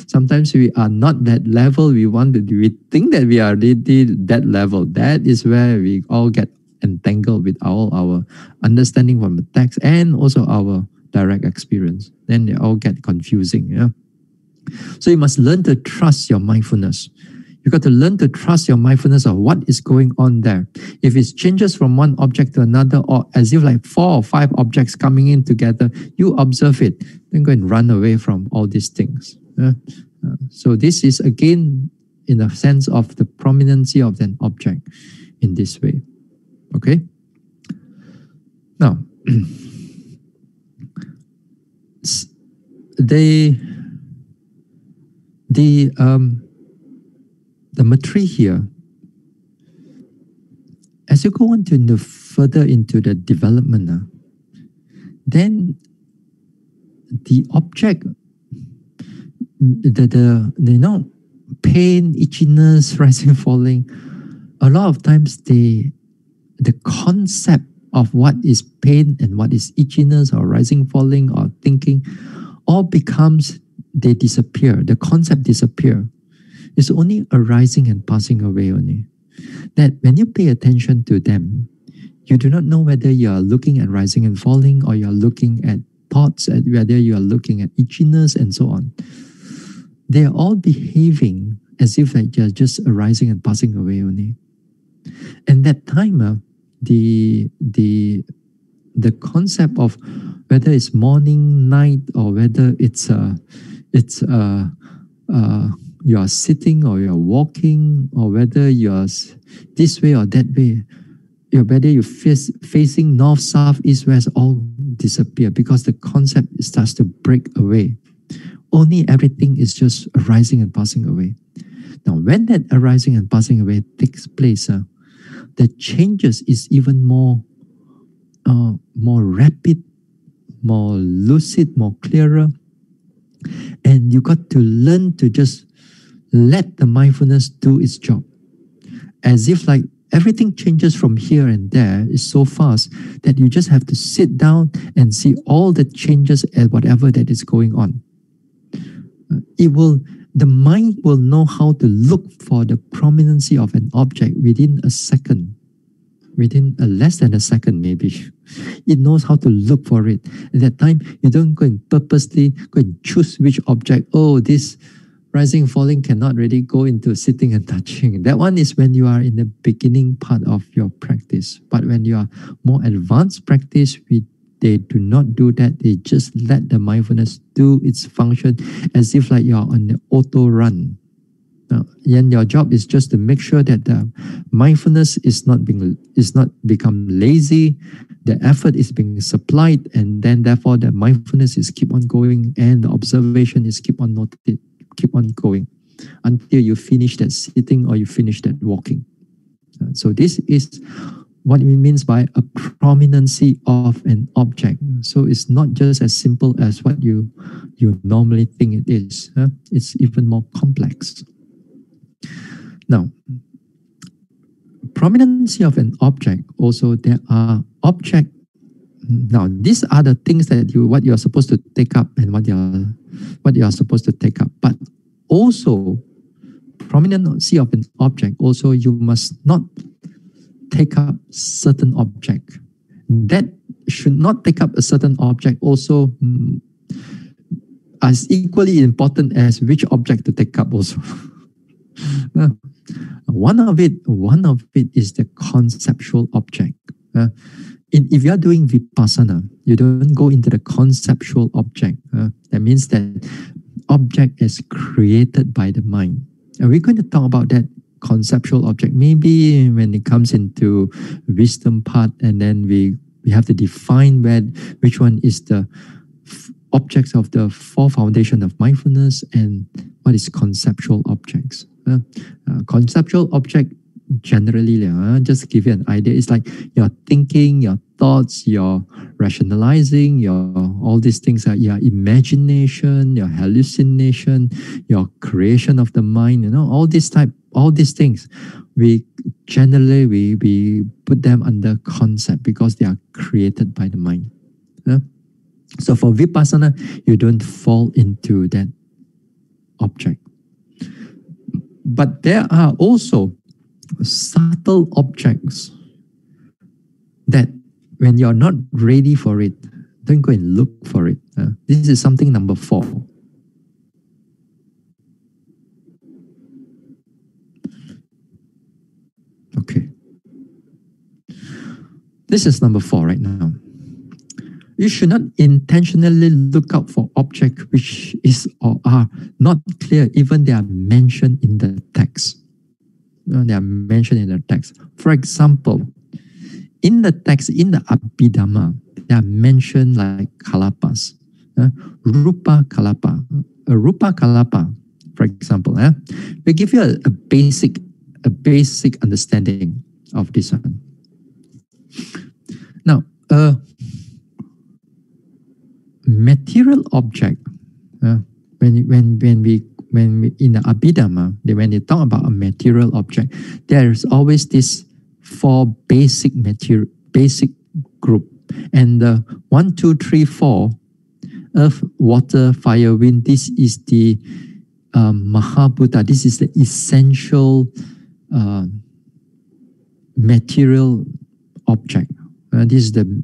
Speaker 1: Sometimes we are not that level. We think that we are really that level. That is where we all get entangled with all our understanding from the text and also our direct experience. Then they all get confusing. Yeah. So you must learn to trust your mindfulness. You got to learn to trust your mindfulness of what is going on there. If it changes from one object to another, or as if like 4 or 5 objects coming in together, you observe it. Then go and run away from all these things. So this is again in the sense of the prominency of an object in this way. Okay? Now, the matrix here, as you go on to further into the development, then the object, the pain, itchiness, rising, falling, a lot of times the concept of what is pain and what is itchiness or rising, falling or thinking all becomes, they disappear. The concept disappear. It's only arising and passing away only. That when you pay attention to them, you do not know whether you are looking at rising and falling or you are looking at thoughts, whether you are looking at itchiness and so on. They are all behaving as if like they're just arising and passing away only. And that time, the concept of whether it's morning, night, or whether you are sitting or you are walking, or whether you are this way or that way, whether you're facing north, south, east, west, all disappear because the concept starts to break away. Only everything is just arising and passing away. Now, when that arising and passing away takes place, the changes is even more rapid, more lucid, more clearer. And you got to learn to just let the mindfulness do its job. As if like everything changes from here and there is so fast that you just have to sit down and see all the changes and whatever that is going on. The mind will know how to look for the prominency of an object within a second, within less than a second maybe. It knows how to look for it. At that time, you don't go and purposely go and choose which object. Oh, this rising, falling cannot really go into sitting and touching. That one is when you are in the beginning part of your practice. But when you are more advanced practice, they do not do that. They just let the mindfulness do its function as if like you are on the auto run. Now, and your job is just to make sure that the mindfulness is not become lazy. The effort is being supplied, and then therefore the mindfulness is keep on going, and the observation is keep on going until you finish that sitting or you finish that walking. So this is what it means by a prominency of an object. So it's not just as simple as what you normally think it is. It's even more complex. Now, prominency of an object, also there are object. Now, these are the things that what you are supposed to take up and what you are supposed to take up. But also, prominency of an object, also you must not take up certain object. That should not take up a certain object also as equally important as which object to take up also. One of it is the conceptual object. If you are doing vipassana, you don't go into the conceptual object. That means that object is created by the mind. And we're going to talk about that conceptual object. Maybe when it comes into wisdom part, and then we have to define which one is the objects of the four foundation of mindfulness and what is conceptual objects. Conceptual object generally, just give you an idea, it's like your thinking, your thoughts, your rationalizing, your all these things are your imagination, your hallucination, your creation of the mind, all these things. We generally we put them under concept because they are created by the mind. So for vipassana, you don't fall into that object. But there are also subtle objects that when you're not ready for it, don't go and look for it. This is something number 4. Okay. This is number 4 right now. You should not intentionally look out for objects which is or are not clear, even they are mentioned in the text. They are mentioned in the text. For example, in the text, in the Abhidhamma, they are mentioned like kalapas. Rupa kalapa. Rupa kalapa, for example. We give you a basic understanding of this one. Now, material object, when we in the Abhidhamma, when they talk about a material object, there's always this 4 basic group, and the 1, 2, 3, 4, earth, water, fire, wind. This is the Mahabhuta. This is the essential material object. This is the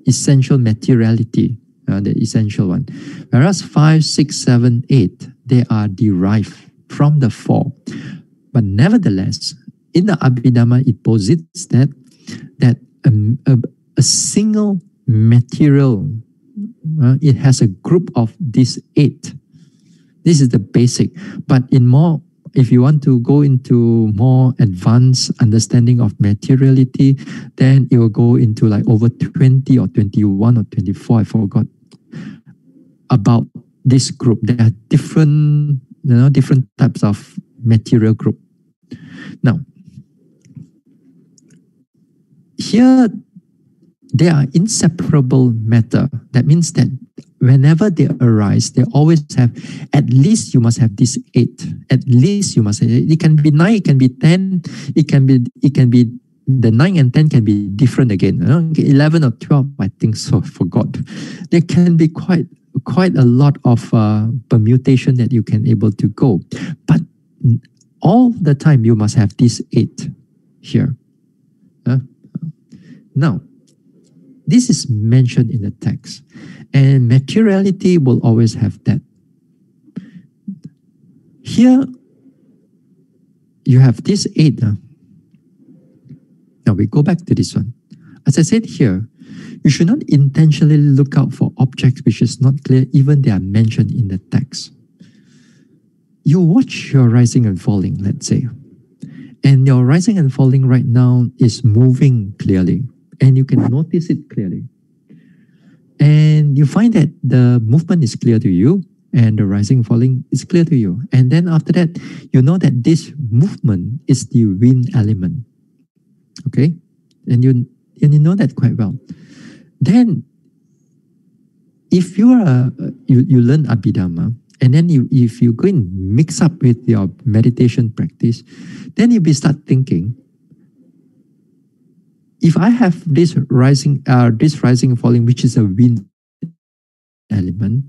Speaker 1: essential materiality. The essential one. Whereas 5, 6, 7, 8, they are derived from the 4. But nevertheless, in the Abhidhamma, it posits that a single material, it has a group of these 8. This is the basic. But if you want to go into more advanced understanding of materiality, then it will go into like over 20 or 21 or 24, I forgot, about this group. There are different types of material group. Now, here they are inseparable matter. That means that whenever they arise, they always have, at least you must have this 8. At least you must have, it can be 9, it can be 10, it can be the 9 and 10 can be different again. 11 or 12, I think so, I forgot. There can be quite a lot of permutation that you can able to go. But all the time you must have this 8 here. Now, this is mentioned in the text, and materiality will always have that. Here, you have this 8. Now we go back to this one. As I said here, you should not intentionally look out for objects which is not clear, even they are mentioned in the text. You watch your rising and falling, let's say, and your rising and falling right now is moving clearly, and you can notice it clearly. And you find that the movement is clear to you, and the rising and falling is clear to you. And then after that, you know that this movement is the wind element. Okay? And you know that quite well. Then, if you learn Abhidhamma, and then if you go and mix up with your meditation practice, then you'll start thinking, if I have this rising and falling, which is a wind element,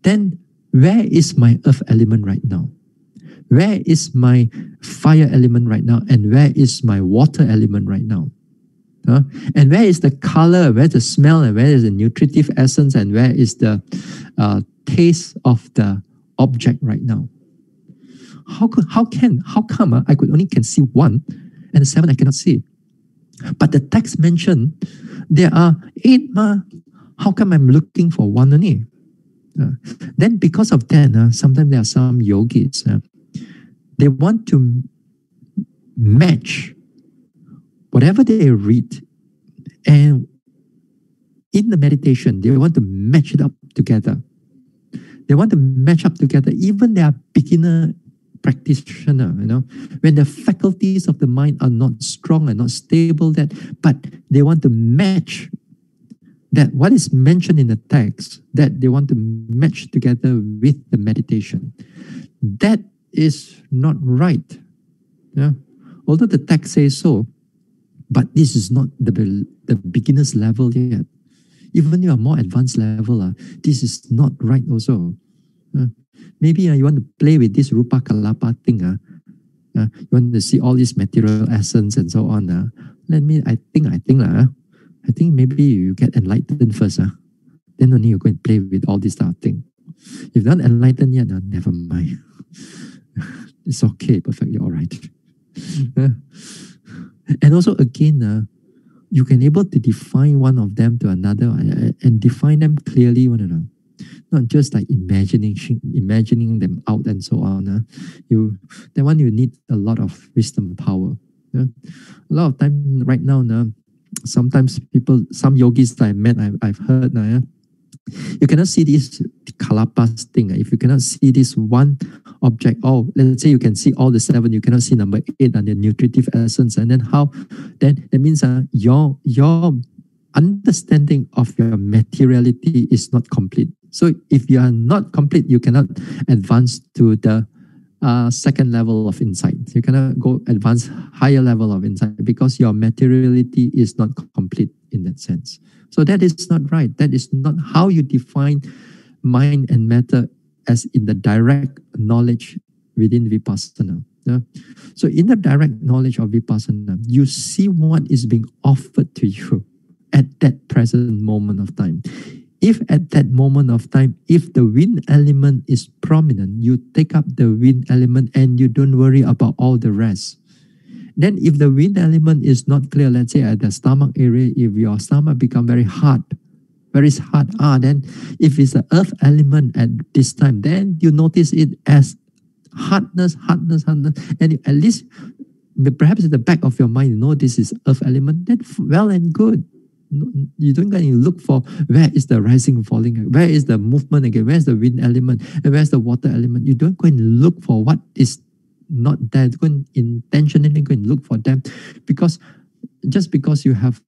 Speaker 1: then where is my earth element right now? Where is my fire element right now? And where is my water element right now? And where is the color, where is the smell, and where is the nutritive essence, and where is the taste of the object right now? How come I could only can see 1, and the 7 I cannot see? But the text mentioned there are 8 ma. How come I'm looking for 1 only? Then because of that, sometimes there are some yogis. they want to match whatever they read, and in the meditation, they want to match it up together. They want to match up together. Even they are beginner practitioner, when the faculties of the mind are not strong and not stable, but they want to match that what is mentioned in the text, that they want to match together with the meditation. That is not right. Yeah? Although the text says so, but this is not the beginner's level yet. Even you are more advanced level, this is not right also. Maybe you want to play with this rupa kalapa thing. You want to see all these material essence and so on. I think maybe you get enlightened first. Then only you go and play with all this type of thing. If not enlightened yet, never mind. It's okay, perfectly all right. And also again, you can able to define one of them to another and define them clearly one another. Not just like imagining them out and so on. That one you need a lot of wisdom power. A lot of time right now, sometimes some yogis that I met, I've heard, you cannot see this kalapas thing. If you cannot see this one object, let's say you can see all the 7, you cannot see number 8 and the nutritive essence, and then how? Then that means your understanding of your materiality is not complete. So if you are not complete, you cannot advance to the second level of insight. You cannot go advance higher level of insight because your materiality is not complete in that sense. So that is not right. That is not how you define mind and matter as in the direct knowledge within Vipassana. Yeah? So in the direct knowledge of Vipassana, you see what is being offered to you at that present moment of time. If at that moment of time, if the wind element is prominent, you take up the wind element and you don't worry about all the rest. Then if the wind element is not clear, let's say at the stomach area, if your stomach become very hard, then if it's the earth element at this time, then you notice it as hardness, and at least perhaps at the back of your mind, you know this is earth element, that's well and good. You don't go and look for where is the rising, falling, where is the movement again, where's the wind element, and where's the water element. You don't go and look for what is not there. Go and intentionally go and look for them, because just because you have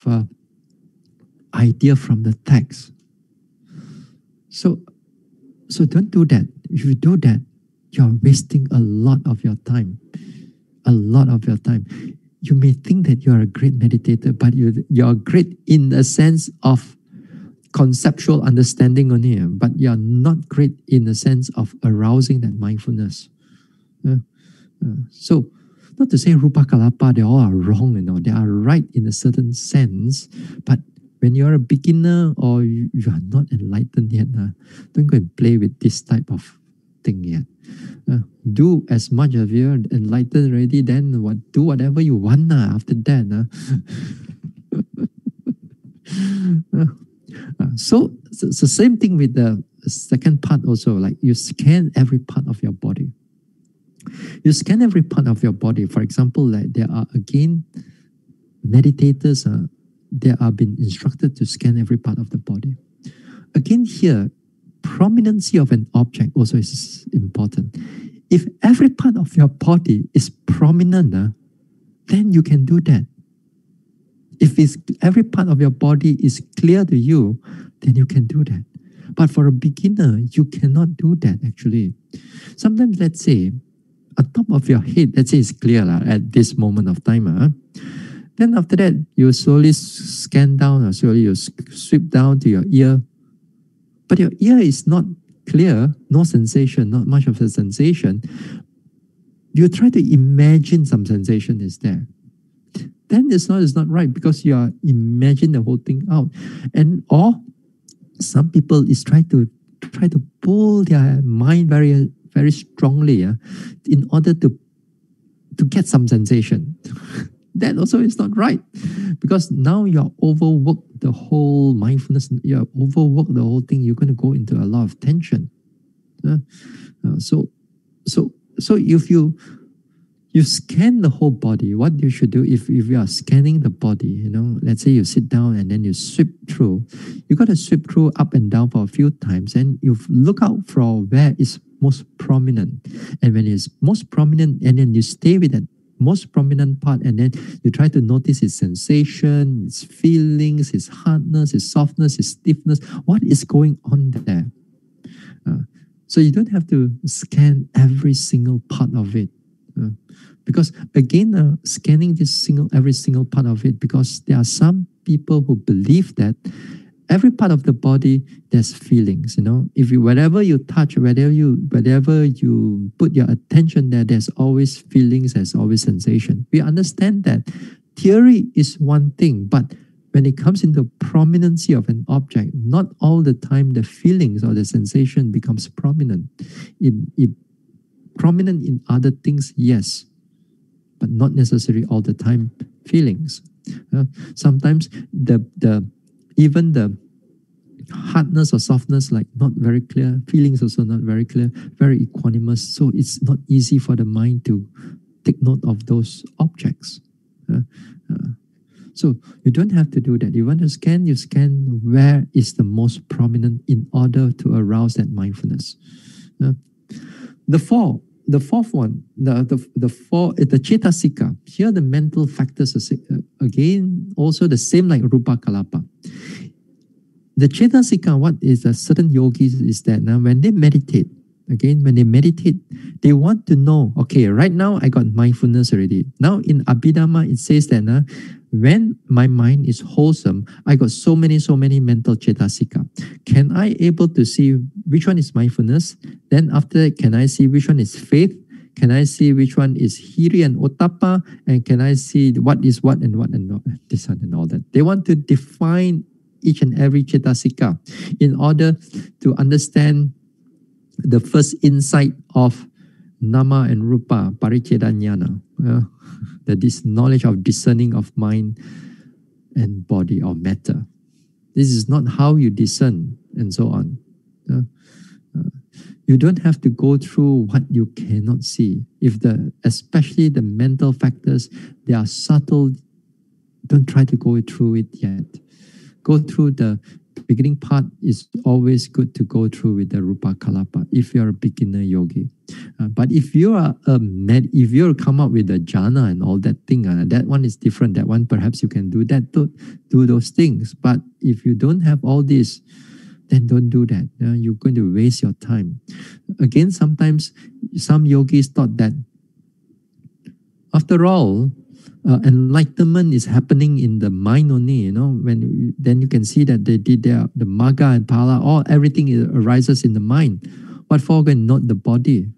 Speaker 1: idea from the text. So don't do that. If you do that, you're wasting a lot of your time. You may think that you are a great meditator, but you're great in the sense of conceptual understanding only, but you're not great in the sense of arousing that mindfulness. So, not to say Rupa Kalapa, they all are wrong, they are right in a certain sense, but when you're a beginner or you are not enlightened yet, don't go and play with this type of thing yet. Do as much as you're enlightened already, then do whatever you want after that. So it's the same thing with the second part also, like you scan every part of your body. You scan every part of your body. For example, like there are again meditators, they are being instructed to scan every part of the body. Again here, prominency of an object also is important. If every part of your body is prominent, then you can do that. If every part of your body is clear to you, then you can do that. But for a beginner, you cannot do that actually. Sometimes, let's say, on top of your head, let's say it's clear at this moment of time. Then after that, you slowly scan down, or slowly you sweep down to your ear. But your ear is not clear, no sensation, not much of a sensation. You try to imagine some sensation is there. Then it's not right, because you are imagining the whole thing out. Or some people is try to pull their mind very, very strongly in order to get some sensation. That also is not right, because now you're overworked the whole mindfulness, you're overworked the whole thing, you're going to go into a lot of tension. So if you you scan the whole body. What you should do if you are scanning the body, let's say you sit down and then you sweep through. You got to sweep through up and down for a few times, and you look out for where is most prominent. And when it's most prominent, and then you stay with that most prominent part, and then you try to notice its sensation, its feelings, its hardness, its softness, its stiffness. What is going on there? So you don't have to scan every single part of it. Because again, scanning every single part of it, because there are some people who believe that every part of the body there's feelings. If wherever you touch, wherever you put your attention there, there's always feelings, there's always sensation. We understand that theory is one thing, but when it comes into prominency of an object, not all the time the feelings or the sensation becomes prominent. It prominent in other things, yes, but not necessarily all the time feelings. Sometimes even the hardness or softness, like not very clear, feelings also not very clear, very equanimous. So it's not easy for the mind to take note of those objects. So you don't have to do that. You want to scan, you scan where is the most prominent in order to arouse that mindfulness. The fourth one, the cetasika. Here the mental factors are again also the same like rupa kalapa. The cetasika, what is a certain yogis is that now when they meditate, they want to know, okay, right now I got mindfulness already. Now in Abhidhamma, it says that when my mind is wholesome, I got so many mental cetasika. Can I able to see which one is mindfulness? Then after that, can I see which one is faith? Can I see which one is hiri and ottappa? And can I see what is what and this one and all that? They want to define each and every cetasika in order to understand the first insight of nama and rupa, paricheda jnana, this knowledge of discerning of mind and body or matter. This is not how you discern and so on. You don't have to go through what you cannot see. Especially the mental factors, they are subtle. Don't try to go through it yet. Go through the beginning part. Is always good to go through with the rupa kalapa if you are a beginner yogi. But if you are if you come up with the jhana and all that thing, that one is different. That one perhaps you can do that, do those things. But if you don't have all this, then don't do that. You're going to waste your time. Again, sometimes some yogis thought that after all, enlightenment is happening in the mind only. Then you can see that they did the magga and phala, everything arises in the mind. What for when not the body?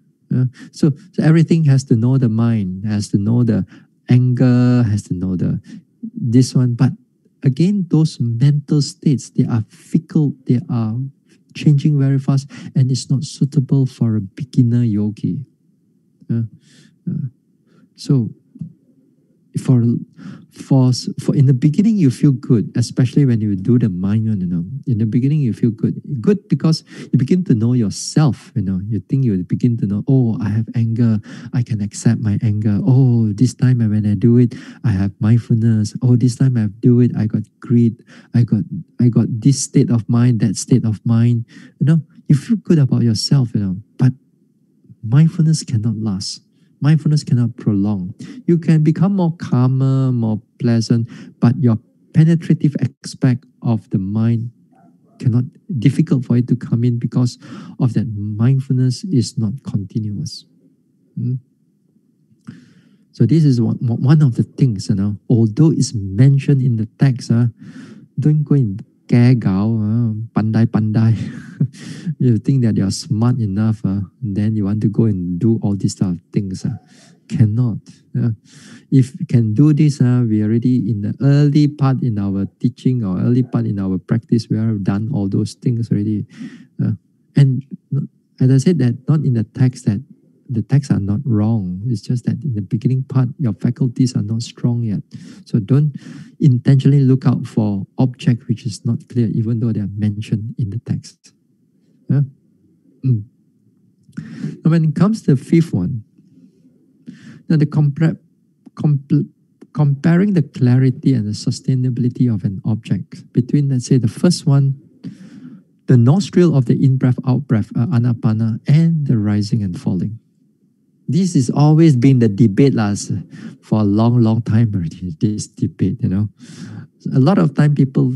Speaker 1: So everything has to know the mind, has to know the anger, has to know this one. But again, those mental states, they are fickle, they are changing very fast, and it's not suitable for a beginner yogi. So for in the beginning you feel good, especially when you do the mind one. In the beginning you feel good because you begin to know yourself. You think you begin to know, oh, I have anger, I can accept my anger. Oh, this time when I do it, I have mindfulness. Oh, this time I do it, I got greed, I got this state of mind, that state of mind. You feel good about yourself. But mindfulness cannot last. Mindfulness cannot prolong. You can become more calmer, more pleasant, but your penetrative aspect of the mind difficult for it to come in because of that mindfulness is not continuous. So this is one of the things, although it's mentioned in the text, don't go in pandai. You think that you are smart enough, then you want to go and do all these type of things. Cannot. If you can do this, we already in the early part in our teaching or early part in our practice, we have done all those things already. And as I said, that not in the text that the texts are not wrong. It's just that in the beginning part, your faculties are not strong yet. So don't intentionally look out for object which is not clear, even though they are mentioned in the text. Now when it comes to the fifth one, Now, comparing the clarity and the sustainability of an object between, let's say, the first one, the nostril of the in-breath, out-breath, anapana, and the rising and falling. This has always been the debate for a long, long time already, this debate, A lot of time people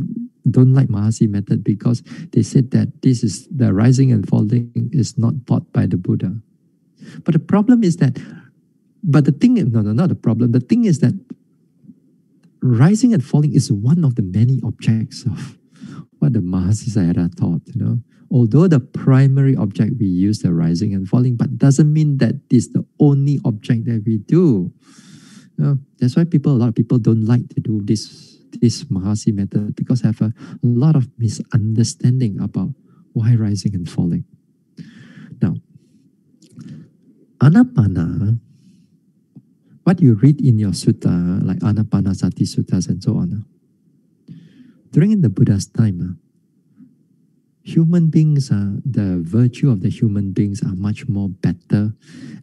Speaker 1: don't like Mahasi method because they said that this is the rising and falling is not taught by the Buddha. But the problem is that, not the problem. The thing is that rising and falling is one of the many objects of what the Mahasi Sayadaw taught, Although the primary object we use the rising and falling, but doesn't mean that this is the only object that we do. That's why a lot of people don't like to do this Mahasi method because have a lot of misunderstanding about why rising and falling. Now, Anapana, what you read in your sutta, like Anapanasati suttas and so on, during the Buddha's time, human beings, the virtue of the human beings are much more better.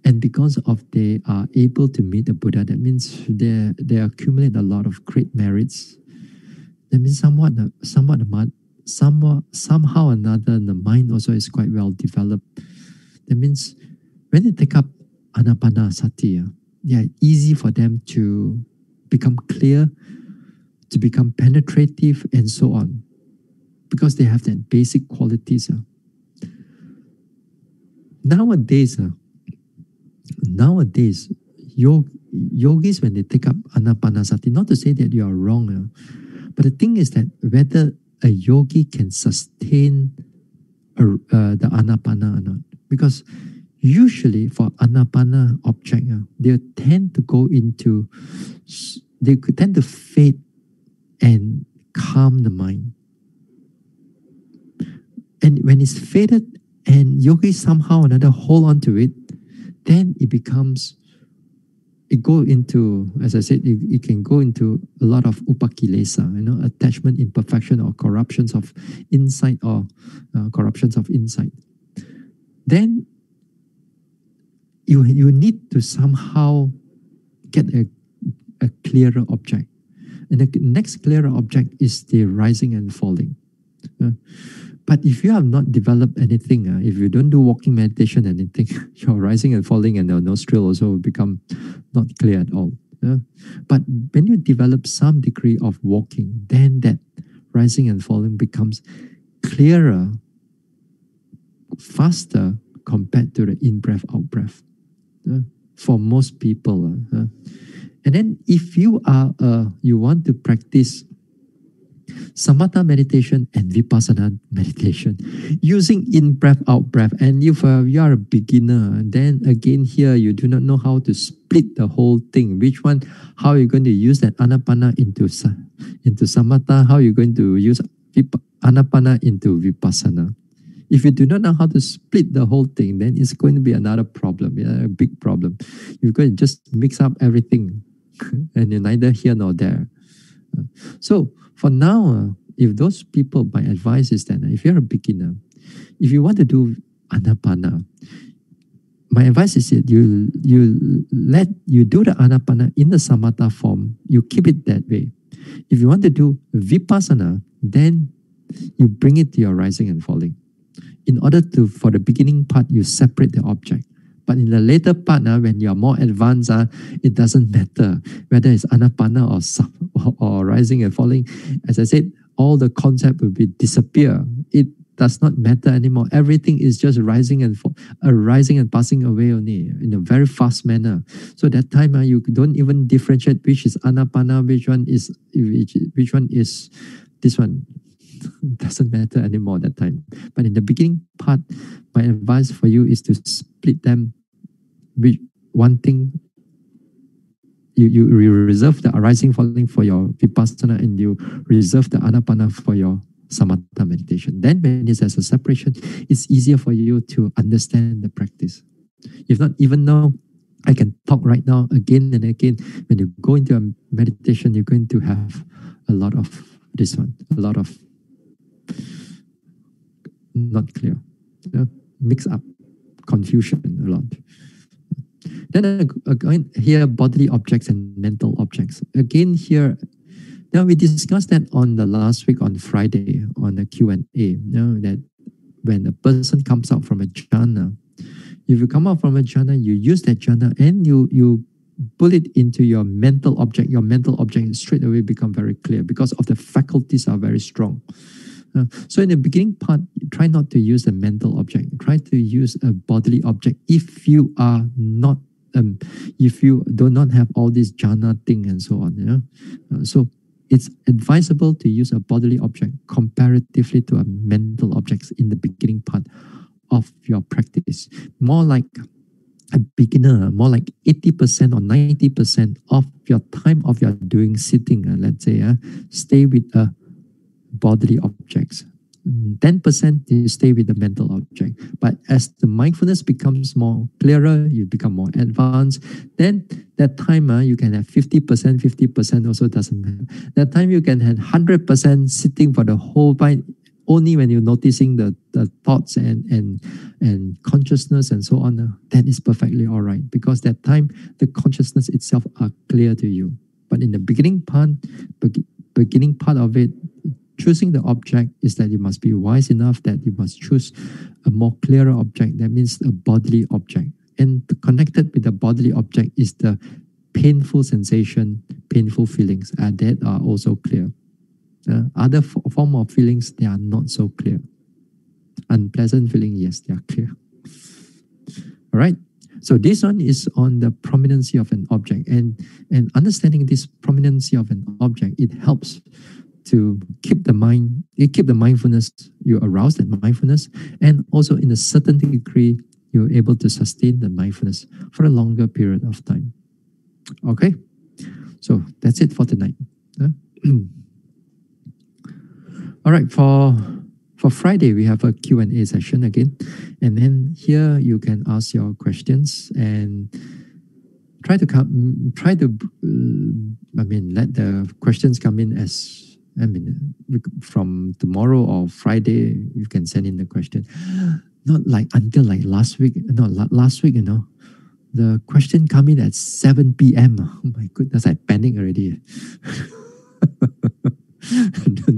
Speaker 1: And because of they are able to meet the Buddha, that means they accumulate a lot of great merits. That means somehow or another, the mind also is quite well developed. That means when they take up Anapanasati, yeah, easy for them to become clear, to become penetrative, and so on. Because they have that basic qualities. Nowadays, yogis, when they take up Anapanasati, not to say that you are wrong, but the thing is that whether a yogi can sustain the Anapana or not. Because usually for Anapana object, they tend to fade and calm the mind. And when it's faded and yogis somehow or another hold on to it, then as I said, it can go into a lot of upakilesa, attachment, imperfection, or corruptions of insight corruptions of insight. Then you need to somehow get a clearer object. And the next clearer object is the rising and falling. But if you have not developed anything, if you don't do walking meditation and anything, your rising and falling and your nostril also will become not clear at all. But when you develop some degree of walking, then that rising and falling becomes clearer, faster compared to the in-breath, out-breath. For most people. And then if you want to practice samatha meditation and vipassana meditation using in-breath, out-breath, and if you are a beginner, then again here you do not know how to split the whole thing. How are you going to use that anapana into samatha? How are you going to use anapana into vipassana? If you do not know how to split the whole thing, then it's going to be another problem, a big problem. You're going to just mix up everything and you're neither here nor there. So for now, if those people, my advice is that if you're a beginner, if you want to do anapana, my advice is that you do the anapana in the samatha form, you keep it that way. If you want to do vipassana, then you bring it to your rising and falling. In order for the beginning part, you separate the object. But in the later part, when you are more advanced, it doesn't matter whether it's anapana or rising and falling. As I said, all the concept will disappear. It does not matter anymore. Everything is just rising and passing away only in a very fast manner. So that time you don't even differentiate which is anapana, which one is this one. Doesn't matter anymore that time. But in the beginning part, my advice for you is to split them with one thing. You reserve the arising falling for your vipassana and you reserve the anapana for your samatha meditation. Then when it has a separation, it's easier for you to understand the practice. If not, even though I can talk right now again and again, when you go into a meditation, you're going to have a lot of this one, a lot of not clear, mix up, confusion a lot. Then again, here bodily objects and mental objects. Again here, now we discussed that on the last week on Friday on the Q&A. That when a person comes out from a jhana, if you come out from a jhana, you use that jhana and you pull it into your mental object. Your mental object straight away become very clear because of the faculties are very strong. So in the beginning part, try not to use a mental object. Try to use a bodily object if you are not, if you do not have all this jhana thing and so on. So it's advisable to use a bodily object comparatively to a mental objects in the beginning part of your practice. More like a beginner, more like 80% or 90% of your time of your doing sitting, let's say, stay with a bodily objects. 10% you stay with the mental object. But as the mindfulness becomes more clearer, you become more advanced, then that time you can have 50% also doesn't matter. That time you can have 100% sitting for the whole time, only when you're noticing the thoughts and consciousness and so on. That is perfectly all right, because that time the consciousness itself are clear to you. But in the beginning part of it, choosing the object is that you must be wise enough that you must choose a more clearer object. That means a bodily object. And connected with the bodily object is the painful sensation, painful feelings that are also clear. Other form of feelings, they are not so clear. Unpleasant feeling, yes, they are clear. All right. So this one is on the prominency of an object. And understanding this prominency of an object, it helps to keep the mind, keep the mindfulness, you arouse that mindfulness, and also in a certain degree, you're able to sustain the mindfulness for a longer period of time. Okay? So that's it for tonight. All right, for Friday, we have a Q&A session again. And then here you can ask your questions and let the questions come in from tomorrow or Friday, you can send in the question. Not like until like last week, the question come in at 7 p.m. Oh my goodness, I panic already.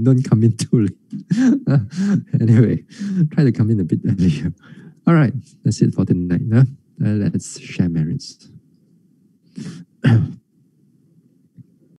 Speaker 1: Don't come in too late. Anyway, try to come in a bit earlier. All right, that's it for tonight. Let's share merits.